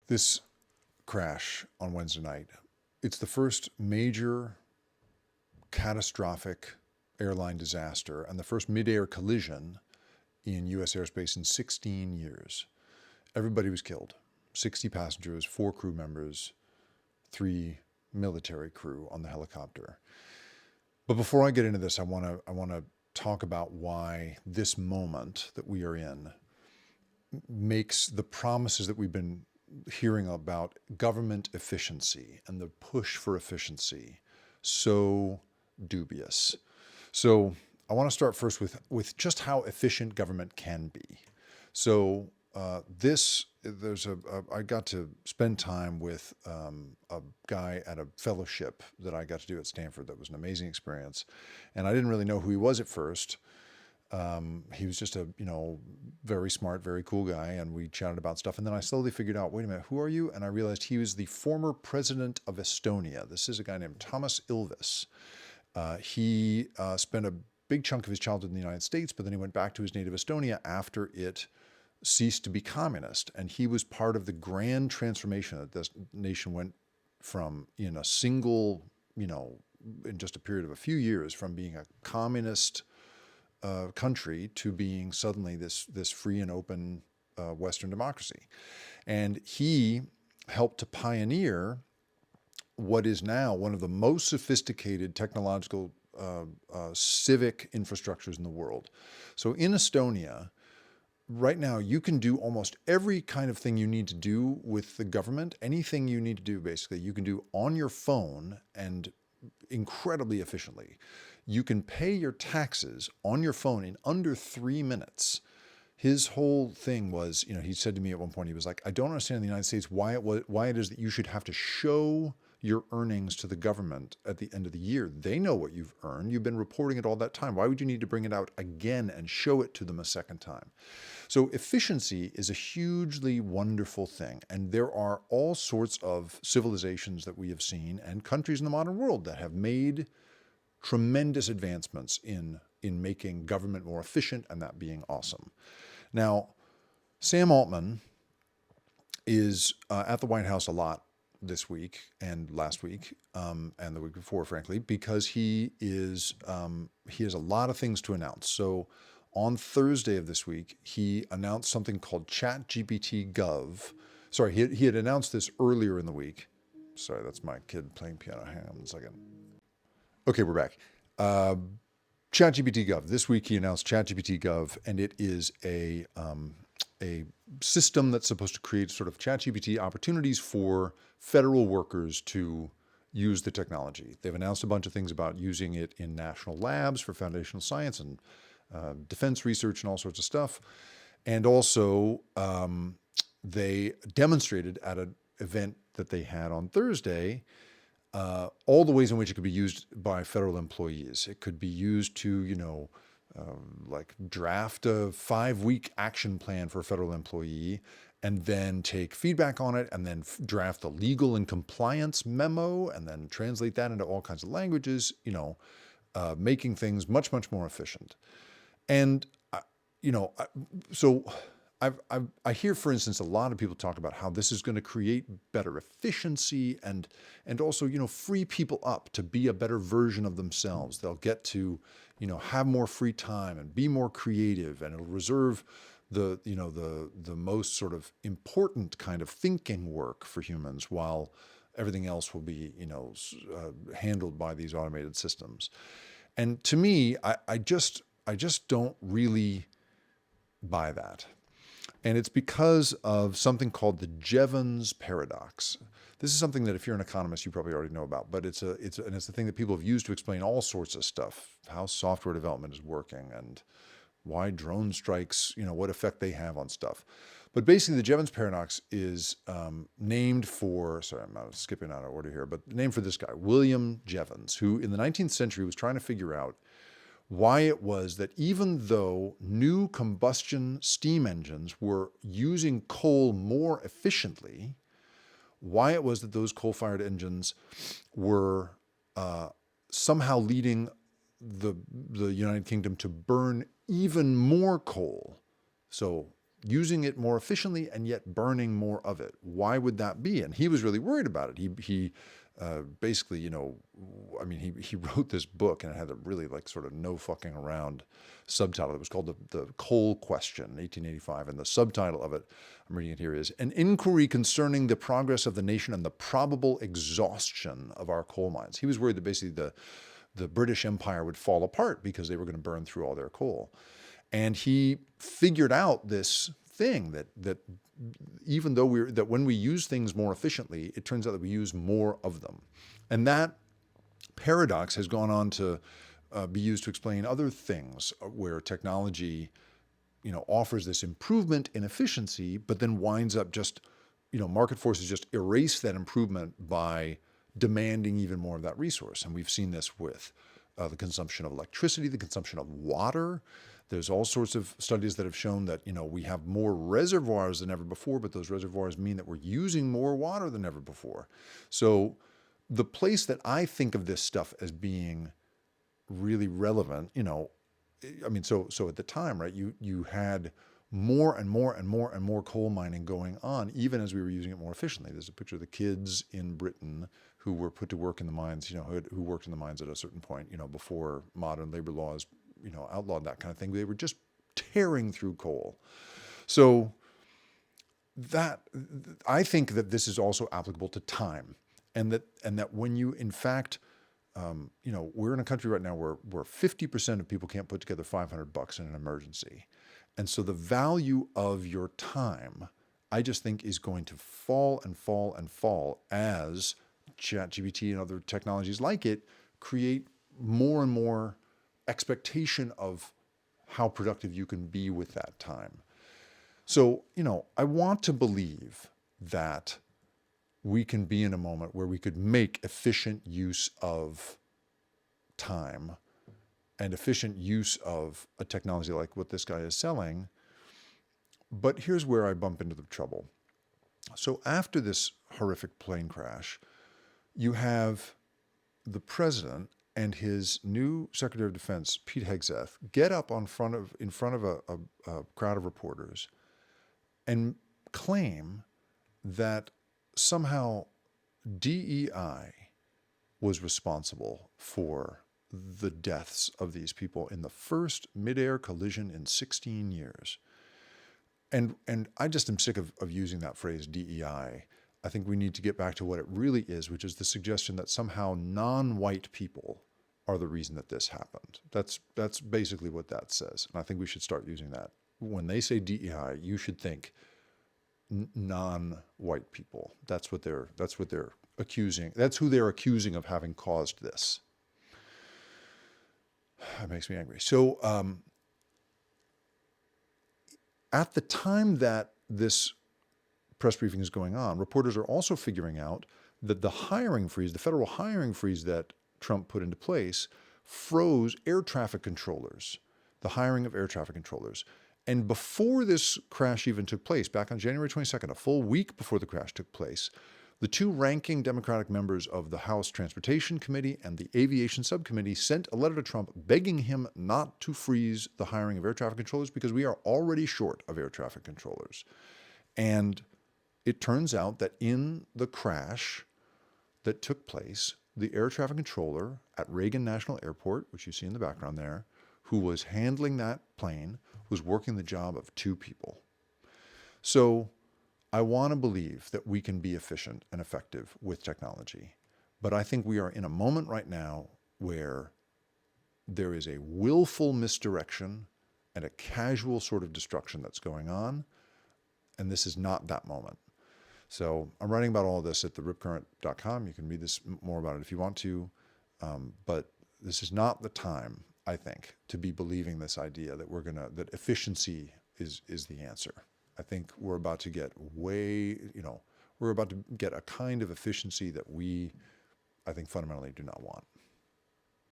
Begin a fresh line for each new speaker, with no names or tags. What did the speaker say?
This crash on Wednesday night, it's the first major catastrophic airline disaster and the first mid-air collision in U.S. airspace in 16 years. Everybody was killed. 60 passengers, 4 crew members, 3 military crew on the helicopter. But before I get into this, I want to talk about why this moment that we are in makes the promises that we've been hearing about government efficiency and the push for efficiency so dubious. So I want to start first with just how efficient government can be. So I got to spend time with a guy at a fellowship that I got to do at Stanford. That was an amazing experience, and I didn't really know who he was at first. He was just a very smart, very cool guy, and we chatted about stuff. And then I slowly figured out, wait a minute, who are you? And I realized he was the former president of Estonia. This is a guy named Toomas Ilves. He spent a big chunk of his childhood in the United States, but then he went back to his native Estonia after it ceased to be communist. And he was part of the grand transformation that this nation went from, in a single, in just a period of a few years, from being a communist country to being suddenly this free and open Western democracy. And he helped to pioneer what is now one of the most sophisticated technological civic infrastructures in the world. So in Estonia, right now, you can do almost every kind of thing you need to do with the government. Anything you need to do, basically, you can do on your phone and incredibly efficiently. You can pay your taxes on your phone in under 3 minutes. His whole thing was, he said to me at one point, he was like, I don't understand in the United States why it is that you should have to show your earnings to the government at the end of the year. They know what you've earned. You've been reporting it all that time. Why would you need to bring it out again and show it to them a second time? So efficiency is a hugely wonderful thing. And there are all sorts of civilizations that we have seen and countries in the modern world that have made tremendous advancements in making government more efficient, and that being awesome. Now, Sam Altman is at the White House a lot this week and last week and the week before, frankly, because he has a lot of things to announce. So on Thursday of this week, he announced something called ChatGPT Gov. Sorry, he had announced this earlier in the week. Sorry, that's my kid playing piano. Hang on 1 second. Okay, we're back. ChatGPT Gov. This week he announced ChatGPT Gov, and it is a system that's supposed to create sort of ChatGPT opportunities for federal workers to use the technology. They've announced a bunch of things about using it in national labs for foundational science and defense research and all sorts of stuff. And also, they demonstrated at an event that they had on Thursday all the ways in which it could be used by federal employees. It could be used to, like draft a 5-week action plan for a federal employee and then take feedback on it and then draft a legal and compliance memo and then translate that into all kinds of languages, making things much, much more efficient. And, so I hear, for instance, a lot of people talk about how this is going to create better efficiency and also, free people up to be a better version of themselves. They'll get to, have more free time and be more creative, and it'll reserve the most sort of important kind of thinking work for humans, while everything else will be, handled by these automated systems. And to me, I just don't really buy that. And it's because of something called the Jevons paradox. This is something that if you're an economist, you probably already know about, but it's the thing that people have used to explain all sorts of stuff, how software development is working and why drone strikes, what effect they have on stuff. But basically the Jevons paradox is named for, sorry, I'm skipping out of order here, but named for this guy, William Jevons, who in the 19th century was trying to figure out why it was that even though new combustion steam engines were using coal more efficiently, why it was that those coal-fired engines were somehow leading the United Kingdom to burn even more coal. So using it more efficiently and yet burning more of it. Why would that be? And he was really worried about it. He basically, he wrote this book, and it had a really like sort of no fucking around subtitle. It was called the Coal Question, 1885, and the subtitle of it, I'm reading it here, is An Inquiry Concerning the Progress of the Nation and the Probable Exhaustion of Our Coal Mines. He was worried that basically the British Empire would fall apart because they were going to burn through all their coal. And he figured out this thing that even though when we use things more efficiently, it turns out that we use more of them. And that paradox has gone on to be used to explain other things where technology, offers this improvement in efficiency, but then winds up just, market forces just erase that improvement by demanding even more of that resource. And we've seen this with the consumption of electricity, the consumption of water. There's all sorts of studies that have shown that, we have more reservoirs than ever before, but those reservoirs mean that we're using more water than ever before. So the place that I think of this stuff as being really relevant, so at the time, right, you had more and more and more and more coal mining going on, even as we were using it more efficiently. There's a picture of the kids in Britain who were put to work in the mines, who worked in the mines at a certain point, before modern labor laws, outlawed that kind of thing. They were just tearing through coal. So that, I think that this is also applicable to time, and that when you, in fact, we're in a country right now where 50% of people can't put together $500 in an emergency. And so the value of your time, I just think, is going to fall and fall and fall as ChatGPT and other technologies like it create more and more expectation of how productive you can be with that time. So, I want to believe that we can be in a moment where we could make efficient use of time and efficient use of a technology like what this guy is selling. But here's where I bump into the trouble. So after this horrific plane crash, you have the president and his new Secretary of Defense, Pete Hegseth, get up in front of a crowd of reporters and claim that somehow DEI was responsible for the deaths of these people in the first midair collision in 16 years. And I just am sick of using that phrase DEI. I think we need to get back to what it really is, which is the suggestion that somehow non-white people are the reason that this happened. That's basically what that says. And I think we should start using that. When they say DEI, you should think non-white people. That's what they're accusing. That's who they're accusing of having caused this. That makes me angry. So at the time that this press briefing is going on, reporters are also figuring out that the federal hiring freeze that Trump put into place, froze air traffic controllers, the hiring of air traffic controllers. And before this crash even took place, back on January 22nd, a full week before the crash took place, the two ranking Democratic members of the House Transportation Committee and the Aviation Subcommittee sent a letter to Trump begging him not to freeze the hiring of air traffic controllers because we are already short of air traffic controllers. And it turns out that in the crash that took place, the air traffic controller at Reagan National Airport, which you see in the background there, who was handling that plane, was working the job of two people. So I want to believe that we can be efficient and effective with technology. But I think we are in a moment right now where there is a willful misdirection and a casual sort of destruction that's going on. And this is not that moment. So I'm writing about all of this at theripcurrent.com. You can read this more about it if you want to. But this is not the time, I think, to be believing this idea that that efficiency is the answer. I think we're about to get we're about to get a kind of efficiency that I think fundamentally do not want.